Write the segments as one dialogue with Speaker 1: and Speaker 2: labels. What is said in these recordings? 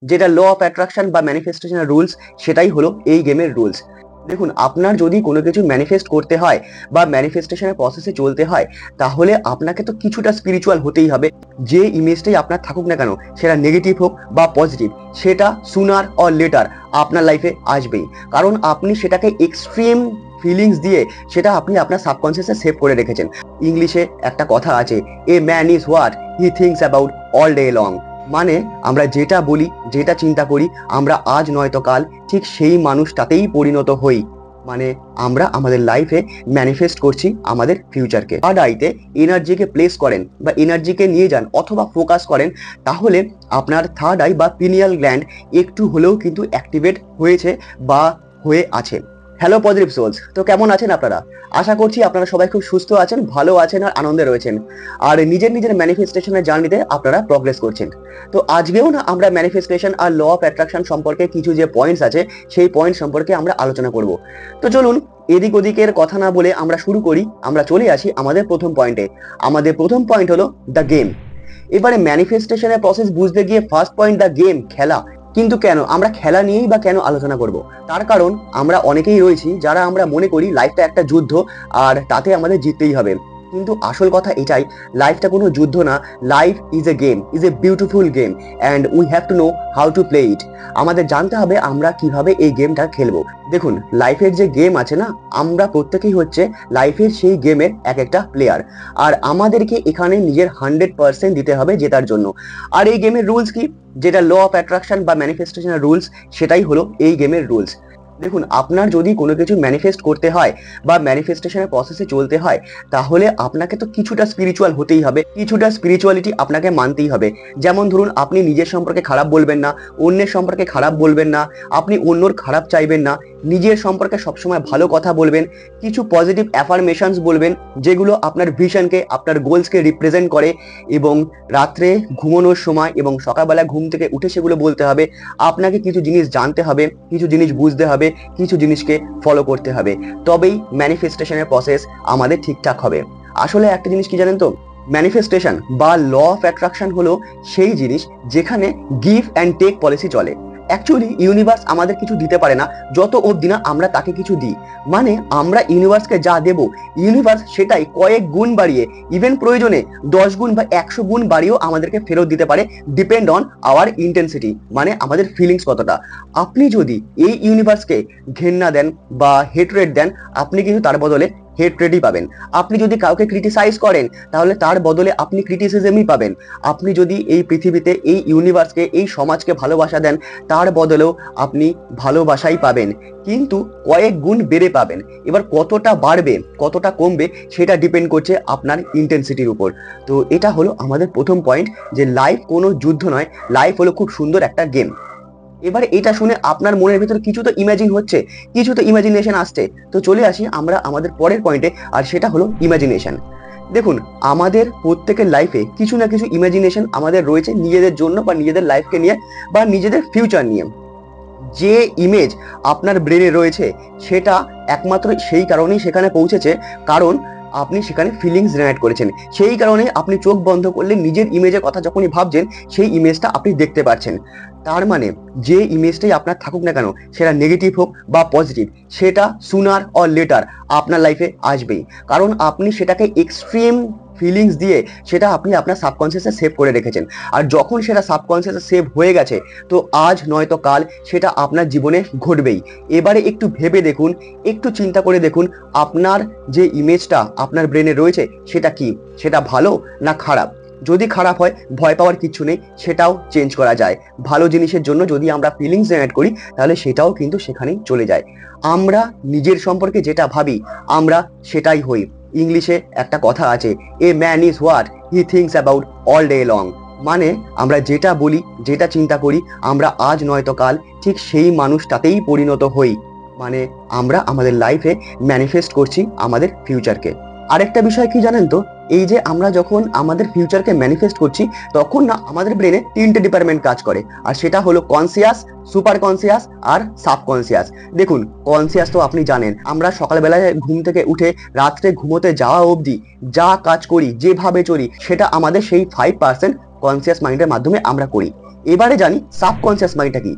Speaker 1: যেটা ল of attraction বা ম্যানিফেস্টেশনের rules, সেটাই হলো এই গেমের রুলস। দেখুন, আপনার যদি কোনো কিছু ম্যানিফেস্ট করতে হয় বা ম্যানিফেস্টেশনের প্রসেসে চলতে হয়, তাহলে আপনাকে তো কিছুটা স্পিরিচুয়াল হতেই হবে। যে ইমেজটাই আপনার থাকুক না কেন, সেটা নেগেটিভ হোক বা পজিটিভ, সেটা সুনার অর লেটার আপনার লাইফে আসবেই। কারণ আপনি সেটাকে এক্সট্রিম ফিলিংস দিয়ে সেটা আপনি আপনার সাবকনসিয়াসে সেভ করে রেখেছেন। ইংলিশে একটা কথা আছে, a man is what he thinks about all day long. মানে আমরা যেটা বলি, যেটা চিন্তা করি, আমরা আজ নয়তো কাল ঠিক সেই মানুষটাতেই পরিণত হই। মানে আমরা আমাদের লাইফে ম্যানিফেস্ট করছি আমাদের ফিউচারকে। থার্ড আইতে এনার্জিকে প্লেস করেন বা এনার্জিকে নিয়ে যান অথবা ফোকাস করেন, তাহলে আপনার থার্ড আই বা পিনিয়াল গ্ল্যান্ড একটু হলেও কিন্তু অ্যাক্টিভেট হয়েছে বা হয়ে আছে। হ্যালো পজিটিভ সোলস, তো কেমন আছেন আপনারা? আশা করছি আপনারা সবাই খুব সুস্থ আছেন, ভালো আছেন আর আনন্দে রয়েছেন, আর নিজের নিজের ম্যানিফেস্টেশনের জার্নিতে আপনারা প্রগ্রেস করছেন। তো আজকেও না আমরা ম্যানিফেস্টেশন আর ল অফ অ্যাট্রাকশন সম্পর্কে কিছু যে পয়েন্টস আছে, সেই পয়েন্ট সম্পর্কে আমরা আলোচনা করব। তো চলুন, এদিক ওদিকের কথা না বলে আমরা শুরু করি। আমরা চলে আসি আমাদের প্রথম পয়েন্টে। আমাদের প্রথম পয়েন্ট হলো দ্য গেম। এবারে ম্যানিফেস্টেশনের প্রসেস বুঝতে গিয়ে ফার্স্ট পয়েন্ট দ্য গেম, খেলা। কিন্তু কেন আমরা খেলা নিয়েই বা কেন আলোচনা করব? তার কারণ আমরা অনেকেই রয়েছি যারা আমরা মনে করি লাইফটা একটা যুদ্ধ আর তাতে আমাদের জিততেই হবে। কিন্তু আসল কথা এটাই, লাইফটা কোনো যুদ্ধ না। Life is a game, is a beautiful game, and we have to know how to play it. আমাদের জানতে হবে আমরা কিভাবে এই গেমটা খেলবো। দেখুন, লাইফের যে গেম আছে না, আমরা প্রত্যেকেই হচ্ছে লাইফের সেই গেমের এক একটা প্লেয়ার। আর আমাদেরকে এখানে নিজের 100% দিতে হবে জেতার জন্য। আর এই গেমের রুলস কি? যেটা ল অফ অ্যাট্রাকশন বা ম্যানিফেস্টেশনের রুলস, সেটাই হলো এই গেমের রুলস। দেখুন, আপনার যদি কোনো কিছু ম্যানিফেস্ট করতে হয় বা ম্যানিফেস্টেশনের প্রসেসে চলতে হয়, তাহলে আপনাকে তো কিছুটা স্পিরিচুয়াল হতেই হবে, কিছুটা স্পিরিচুয়ালিটি আপনাকে মানতেই হবে। যেমন ধরুন, আপনি নিজের সম্পর্কে খারাপ বলবেন না, অন্যের সম্পর্কে খারাপ বলবেন না, আপনি অন্যর খারাপ চাইবেন না, নিজের সম্পর্কে সবসময় ভালো কথা বলবেন, কিছু পজিটিভ অ্যাফার্মেশনস বলবেন যেগুলো আপনার ভিশনকে, আপনার গোলসকে রিপ্রেজেন্ট করে। এবং রাত্রে ঘুমানোর সময় এবং সকালবেলা ঘুম থেকে উঠে সেগুলো বলতে হবে। আপনাকে কিছু জিনিস জানতে হবে, কিছু জিনিস বুঝতে হবে, কিছু জিনিসকে ফলো করতে হবে, তবেই ম্যানিফেস্টেশনের প্রসেস আমাদের ঠিকঠাক হবে। আসলে একটা জিনিস কি জানেন তো, ম্যানিফেস্টেশন বা ল অফ অ্যাট্রাকশন হলো সেই জিনিস যেখানে গিভ অ্যান্ড টেক পলিসি চলে। অ্যাকচুয়ালি ইউনিভার্স আমাদের কিছু দিতে পারে না যত অবধি না আমরা তাকে কিছু দিই। মানে আমরা ইউনিভার্সকে যা দেব, ইউনিভার্স সেটাই কয়েক গুণ বাড়িয়ে, ইভেন প্রয়োজনে 10 গুণ বা 100 গুণ বাড়িয়েও আমাদেরকে ফেরত দিতে পারে, ডিপেন্ড অন আওয়ার ইন্টেন্সিটি, মানে আমাদের ফিলিংস কতটা। আপনি যদি এই ইউনিভার্সকে ঘেন্না দেন বা হেটরেট দেন, আপনি কিন্তু তার বদলে হেটরেটই পাবেন। আপনি যদি কাউকে ক্রিটিসাইজ করেন, তাহলে তার বদলে আপনি ক্রিটিসিজমই পাবেন। আপনি যদি এই পৃথিবীতে এই ইউনিভার্সকে, এই সমাজকে ভালোবাসা দেন, তার বদলেও আপনি ভালোবাসাই পাবেন, কিন্তু কয়েক গুণ বেড়ে পাবেন। এবার কতটা বাড়বে কতটা কমবে সেটা ডিপেন্ড করছে আপনার ইন্টেন্সিটির উপর। তো এটা হলো আমাদের প্রথম পয়েন্ট, যে লাইফ কোনো যুদ্ধ নয়, লাইফ হলো খুব সুন্দর একটা গেম। এবারে এটা শুনে আপনার মনের ভিতরে কিছু তো ইমাজিন হচ্ছে, কিছু তো ইমাজিনেশন আসছে। তো চলে আসি আমরা আমাদের পরের পয়েন্টে, আর সেটা হলো ইমাজিনেশন। দেখুন, আমাদের প্রত্যেকের লাইফে কিছু না কিছু ইমাজিনেশন আমাদের রয়েছে নিজেদের জন্য বা নিজেদের লাইফকে নিয়ে বা নিজেদের ফিউচার নিয়ে। যে ইমেজ আপনার ব্রেনে রয়েছে, সেটা একমাত্র সেই কারণেই সেখানে পৌঁছেছে কারণ আপনি সেখানে ফিলিংস জেনারেট করেছেন। সেই কারণে আপনি চোখ বন্ধ করলে নিজের ইমেজের কথা যখনই ভাবছেন, সেই ইমেজটা আপনি দেখতে পাচ্ছেন। তার মানে যে ইমেজটাই আপনার থাকুক না কেন, সেটা নেগেটিভ হোক বা পজিটিভ, সেটা সুনার অর লেটার আপনার লাইফে আসবেই। কারণ আপনি সেটাকে এক্সট্রিম ফিলিংস দিয়ে সেটা আপনি আপনার সাবকনসিয়াসে সেভ করে রেখেছেন। আর যখন সেটা সাবকনসিয়াসে সেভ হয়ে গেছে, তো আজ নয়তো কাল সেটা আপনার জীবনে ঘটবেই। এবারে একটু ভেবে দেখুন, একটু চিন্তা করে দেখুন, আপনার যে ইমেজটা আপনার ব্রেনে রয়েছে সেটা কি, সেটা ভালো না খারাপ? যদি খারাপ হয়, ভয় পাওয়ার কিছু নেই, সেটাও চেঞ্জ করা যায়। ভালো জিনিসের জন্য যদি আমরা ফিলিংস জেনারেট করি, তাহলে সেটাও কিন্তু সেখানেই চলে যায়। আমরা নিজের সম্পর্কে যেটা ভাবি, আমরা সেটাই হই। ইংলিশে একটা কথা আছে, a man is what he thinks about all day long. মানে আমরা যেটা বলি, যেটা চিন্তা করি, আমরা আজ নয়তো কাল ঠিক সেই মানুষটাতেই পরিণত হই। মানে আমরা আমাদের লাইফে ম্যানিফেস্ট করছি আমাদের ফিউচারকে। আরেকটা বিষয় কি জানেন তো, এই যে আমরা যখন আমাদের ফিউচারকে ম্যানিফেস্ট করছি, তখন না আমাদের ব্রেনে 3টে ডিপার্টমেন্ট কাজ করে, আর সেটা হলো কনসিয়াস, সুপার কনসিয়াস আর সাবকনসিয়াস। দেখুন, কনসিয়াস তো আপনি জানেন, আমরা সকালবেলায় ঘুম থেকে উঠে রাত্রে ঘুমোতে যাওয়া অবধি যা কাজ করি, যেভাবে চলি, সেটা আমাদের সেই 5% কনসিয়াস মাইন্ডের মাধ্যমে আমরা করি। এবারে জানি সাবকনসিয়াস মাইন্ডটা কি।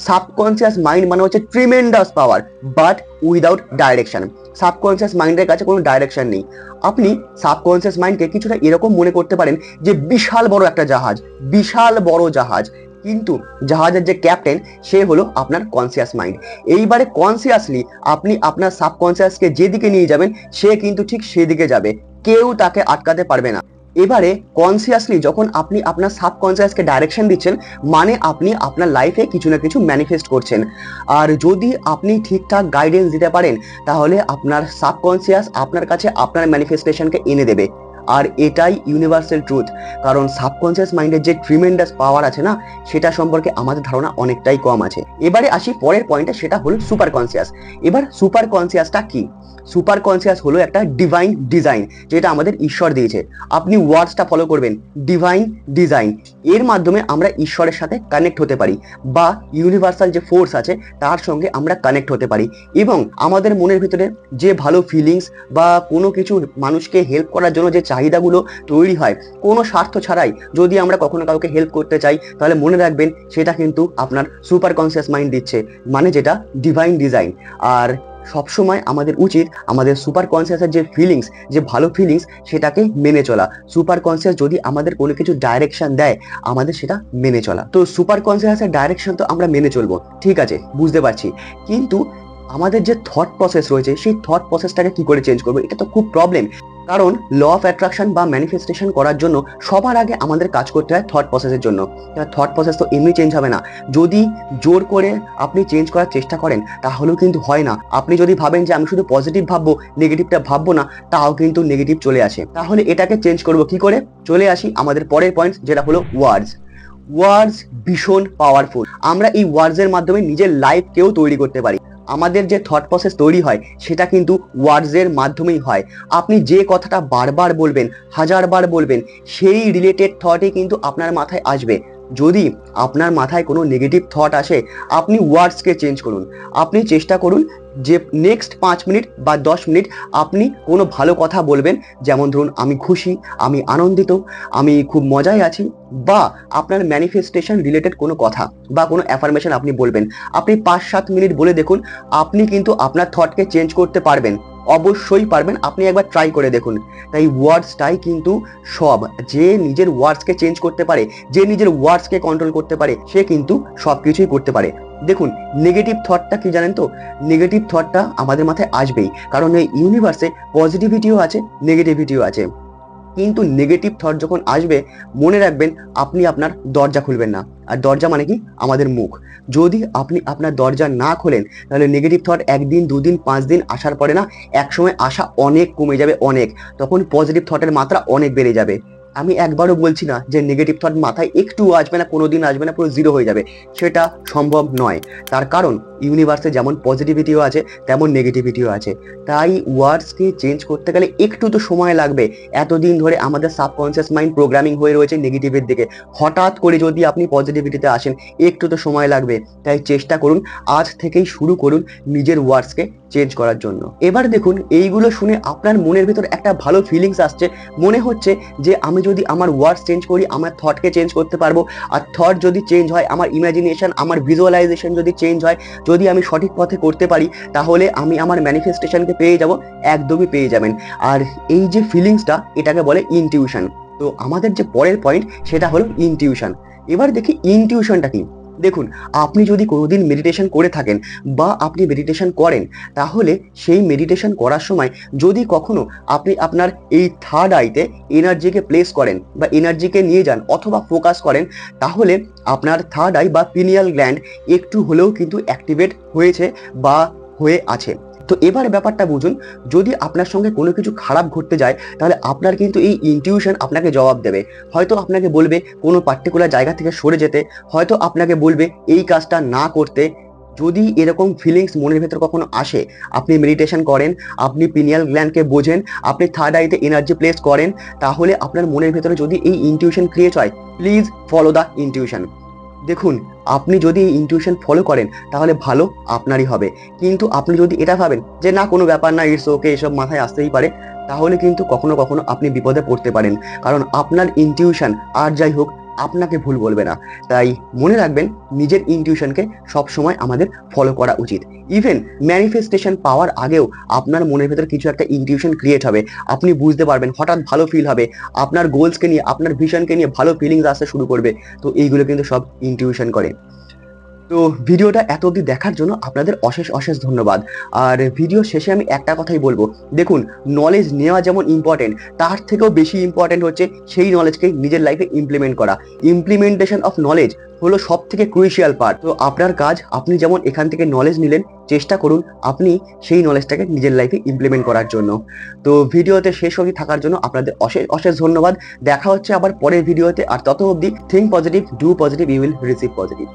Speaker 1: সাবকনসিয়াস মাইন্ড মানে হচ্ছে tremendous power but without direction. Subconscious মাইন্ডের কাছে কোনো ডাইরেকশন নেই। আপনি সাবকনসিয়াস মাইন্ডকে কিছুটা এরকম মনে করতে পারেন যে বিশাল বড় একটা জাহাজ, বিশাল বড় জাহাজ, কিন্তু জাহাজের যে ক্যাপ্টেন সে হলো আপনার কনসিয়াস মাইন্ড। এইবারে কনসিয়াসলি আপনি আপনার সাবকনসিয়াসকে যেদিকে নিয়ে যাবেন সে কিন্তু ঠিক সেদিকে যাবে, কেউ তাকে আটকাতে পারবে না। এবারে কনসিয়াসলি যখন আপনি আপনার সাবকনসিয়াসকে ডাইরেকশন দিচ্ছেন মানে আপনি আপনার লাইফে কিছু না কিছু ম্যানিফেস্ট করছেন। আর যদি আপনি ঠিকঠাক গাইডেন্স দিতে পারেন তাহলে আপনার সাবকনসিয়াস আপনার কাছে আপনার ম্যানিফেস্টেশনকে এনে দেবে। আর এটাই ইউনিভার্সাল ট্রুথ, কারণ সাবকনসিয়াস মাইন্ডের যে ট্রিমেন্ডাস পাওয়ার আছে না সেটা সম্পর্কে আমাদের ধারণা অনেকটাই কম আছে। এবারে আসি পরের পয়েন্টে, সেটা হলো সুপার কনসিয়াস। এবার সুপার কনসিয়াসটা কি? সুপার কনসিয়াস হলো একটা ডিভাইন ডিজাইন যেটা আমাদের ঈশ্বর দিয়েছে। আপনি ওয়ার্ডসটা ফলো করবেন, ডিভাইন ডিজাইন। এর মাধ্যমে আমরা ঈশ্বরের সাথে কানেক্ট হতে পারি বা ইউনিভার্সাল যে ফোর্স আছে তার সঙ্গে আমরা কানেক্ট হতে পারি, এবং আমাদের মনের ভিতরে যে ভালো ফিলিংস বা কোনো কিছু মানুষকে হেল্প করার জন্য যে চাহিদাগুলো তৈরি হয় কোনো স্বার্থ ছাড়াই, যদি আমরা কখনো কাউকে হেল্প করতে চাই তাহলে মনে রাখবেন সেটা কিন্তু আপনার সুপার কনসিয়াস মাইন্ড দিচ্ছে, মানে যেটা ডিভাইন ডিজাইন। আর সবসময় আমাদের উচিত আমাদের সুপার কনসিয়াসের যে ফিলিংস, যে ভালো ফিলিংস, সেটাকে মেনে চলা। সুপার কনসিয়াস যদি আমাদের কোনো কিছু ডাইরেকশন দেয় আমাদের সেটা মেনে চলা। তো সুপার কনসিয়াসের ডাইরেকশন তো আমরা মেনে চলবো, ঠিক আছে, বুঝতে পারছি, কিন্তু আমাদের যে থট প্রসেস রয়েছে সেই থট প্রসেসটাকে কি করে চেঞ্জ করবো, এটা তো খুব প্রবলেম। কারণ ল অফ অ্যাট্রাকশন বা ম্যানিফেস্টেশন করার জন্য সবার আগে আমাদের কাজ করতে হয় থট প্রসেসের জন্য। থট প্রসেস তো এমনি চেঞ্জ হবে না, যদি জোর করে আপনি চেঞ্জ করার চেষ্টা করেন তাহলেও কিন্তু হয় না। আপনি যদি ভাবেন যে আমি শুধু পজিটিভ ভাববো, নেগেটিভটা ভাববো না, তাও কিন্তু নেগেটিভ চলে আসে। তাহলে এটাকে চেঞ্জ করবো কি করে? চলে আসি আমাদের পরের পয়েন্ট, যেটা হলো ওয়ার্ডস। ওয়ার্ডস ভীষণ পাওয়ারফুল। আমরা এই ওয়ার্ডসের মাধ্যমে নিজের লাইফকেও তৈরি করতে পারি। আমাদের যে থট প্রসেস তৈরি হয় সেটা কিন্তু ওয়ার্ডসের মাধ্যমেই হয়। আপনি যে কথাটা বারবার বলবেন, হাজারবার বলবেন, সেই রিলেটেড থটই কিন্তু আপনার মাথায় আসবে। যদি আপনার মাথায় কোনো নেগেটিভ থট আসে আপনি ওয়ার্ডসকে চেঞ্জ করুন। আপনি চেষ্টা করুন যে নেক্সট 5 মিনিট বা 10 মিনিট আপনি কোনো ভালো কথা বলবেন, যেমন ধরুন আমি খুশি, আমি আনন্দিত, আমি খুব মজায় আছি, বা আপনার ম্যানিফেস্টেশন রিলেটেড কোনো কথা বা কোনো অ্যাফার্মেশন আপনি বলবেন। আপনি 5-7 মিনিট বলে দেখুন, আপনি কিন্তু আপনার থটকে চেঞ্জ করতে পারবেন, অবশ্যই পারবেন। আপনি একবার ট্রাই করে দেখুন। তাই ওয়ার্ডসটাই কিন্তু সব। যে নিজের ওয়ার্ডসকে চেঞ্জ করতে পারে, যে নিজের ওয়ার্ডসকে কন্ট্রোল করতে পারে, সে কিন্তু সব কিছুই করতে পারে। দেখুন, নেগেটিভ থটটা কি জানেন তো? নেগেটিভ থটটা আমাদের মাথায় আসবেই, কারণ এই ইউনিভার্সে পজিটিভিটিও আছে, নেগেটিভিটিও আছে। কিন্তু নেগেটিভ থট যখন আসবে মনে রাখবেন আপনি আপনার দরজা খুলবেন না। আর দরজা মানে কি? আমাদের মুখ। যদি আপনি আপনার দরজা না খোলেন তাহলে নেগেটিভ থট 1 দিন 2 দিন 5 দিন আসার পরে না একসময় আসা অনেক কমে যাবে, অনেক। তখন পজিটিভ থটের মাত্রা অনেক বেড়ে যাবে। আমি একবারও বলছি না যে নেগেটিভ থট মাথায় একটু আসবে না, কোনোদিন আসবে না, পুরো জিরো হয়ে যাবে, সেটা সম্ভব নয়। তার কারণ ইউনিভার্সে যেমন পজিটিভিটিও আছে তেমন নেগেটিভিটিও আছে। তাই ওয়ার্ডসকে চেঞ্জ করতে গেলে একটু তো সময় লাগবে। এতদিন ধরে আমাদের সাবকনসিয়াস মাইন্ড প্রোগ্রামিং হয়ে রয়েছে নেগেটিভের দিকে, হঠাৎ করে যদি আপনি পজিটিভিটিতে আসেন একটু তো সময় লাগবে। তাই চেষ্টা করুন, আজ থেকেই শুরু করুন নিজের ওয়ার্ডসকে চেঞ্জ করার জন্য। এবার দেখুন, এইগুলো শুনে আপনার মনের ভিতর একটা ভালো ফিলিংস আসছে, মনে হচ্ছে যে আমি যদি আমার ওয়ার্ডস চেঞ্জ করি আমার থটকে চেঞ্জ করতে পারবো। আর থট যদি চেঞ্জ হয়, আমার ইমাজিনেশন, আমার ভিজুয়ালাইজেশন যদি চেঞ্জ হয়, যদি আমি সঠিক পথে করতে পারি, তাহলে আমি আমার ম্যানিফেস্টেশনকে পেয়ে যাব, একদমই পেয়ে যাবেন। আর এই যে ফিলিংসটা, এটাকে বলে ইনটিউশন। তো আমাদের যে পরের পয়েন্ট সেটা হলো ইনটিউশন। এবার দেখি ইনটিউশনটা কি। দেখুন, আপনি যদি কোনোদিন মেডিটেশন করে থাকেন বা আপনি মেডিটেশন করেন, তাহলে সেই মেডিটেশন করার সময় যদি কখনো আপনি আপনার এই থার্ড আইতে এনার্জিকে প্লেস করেন বা এনার্জিকে নিয়ে যান অথবা ফোকাস করেন, তাহলে আপনার থার্ড আই বা পিনিয়াল গ্ল্যান্ড একটু হলেও কিন্তু অ্যাক্টিভেট হয়েছে বা হয়ে আছে। তো এবার ব্যাপারটা বুঝুন, যদি আপনার সঙ্গে কোনো কিছু খারাপ ঘটতে যায় তাহলে আপনার কিন্তু এই ইনটিউশন আপনাকে জবাব দেবে। হয়তো আপনাকে বলবে কোনো পার্টিকুলার জায়গা থেকে সরে যেতে, হয়তো আপনাকে বলবে এই কাজটা না করতে। যদি এরকম ফিলিংস মনের ভেতর কখনো আসে, আপনি মেডিটেশন করেন, আপনি পিনিয়াল গ্ল্যান্ডকে বোঝেন, আপনি থার্ড আইতে এনার্জি প্লেস করেন, তাহলে আপনার মনের ভেতরে যদি এই ইনটিউশন ক্রিয়েট হয়, প্লিজ ফলো দ্য ইনটিউশন। দেখুন, আপনি যদি এই ইনটিউশন ফলো করেন তাহলে ভালো আপনারই হবে। কিন্তু আপনি যদি এটা ভাবেন যে না কোনো ব্যাপার না, ইটস ওকে, এসব মাথায় আসতেই পারে, তাহলে কিন্তু কখনো কখনো আপনি বিপদে পড়তে পারেন। কারণ আপনার ইনটিউশন আর যাই হোক আপনাকে ভুল বলবে না। তাই মনে রাখবেন, নিজের ইনটিউশনকে সবসময় আমাদের ফলো করা উচিত। ইভেন ম্যানিফেস্টেশন পাওয়ার আগেও আপনার মনের ভেতর কিছু একটা ইনটিউশন ক্রিয়েট হবে, আপনি বুঝতে পারবেন, হঠাৎ ভালো ফিল হবে, আপনার গোলসকে নিয়ে, আপনার ভিশনকে নিয়ে ভালো ফিলিংস আসতে শুরু করবে। তো এইগুলো কিন্তু সব ইনটিউশন করে। তো ভিডিওটা এত অবধি দেখার জন্য আপনাদের অশেষ অশেষ ধন্যবাদ। আর ভিডিও শেষে আমি একটা কথাই বলবো, দেখুন, নলেজ নেওয়া যেমন ইম্পর্টেন্ট, তার থেকেও বেশি ইম্পর্টেন্ট হচ্ছে সেই নলেজকে নিজের লাইফে ইমপ্লিমেন্ট করা। ইমপ্লিমেন্টেশন অফ নলেজ হলো সব থেকে ক্রুশিয়াল পার্ট। তো আপনার কাজ, আপনি যেমন এখান থেকে নলেজ নিলেন, চেষ্টা করুন আপনি সেই নলেজটাকে নিজের লাইফে ইমপ্লিমেন্ট করার জন্য। তো ভিডিওতে শেষ অবধি থাকার জন্য আপনাদের অশেষ অশেষ ধন্যবাদ। দেখা হচ্ছে আবার পরের ভিডিওতে। আর তত অবধি think positive, do positive, you will receive positive.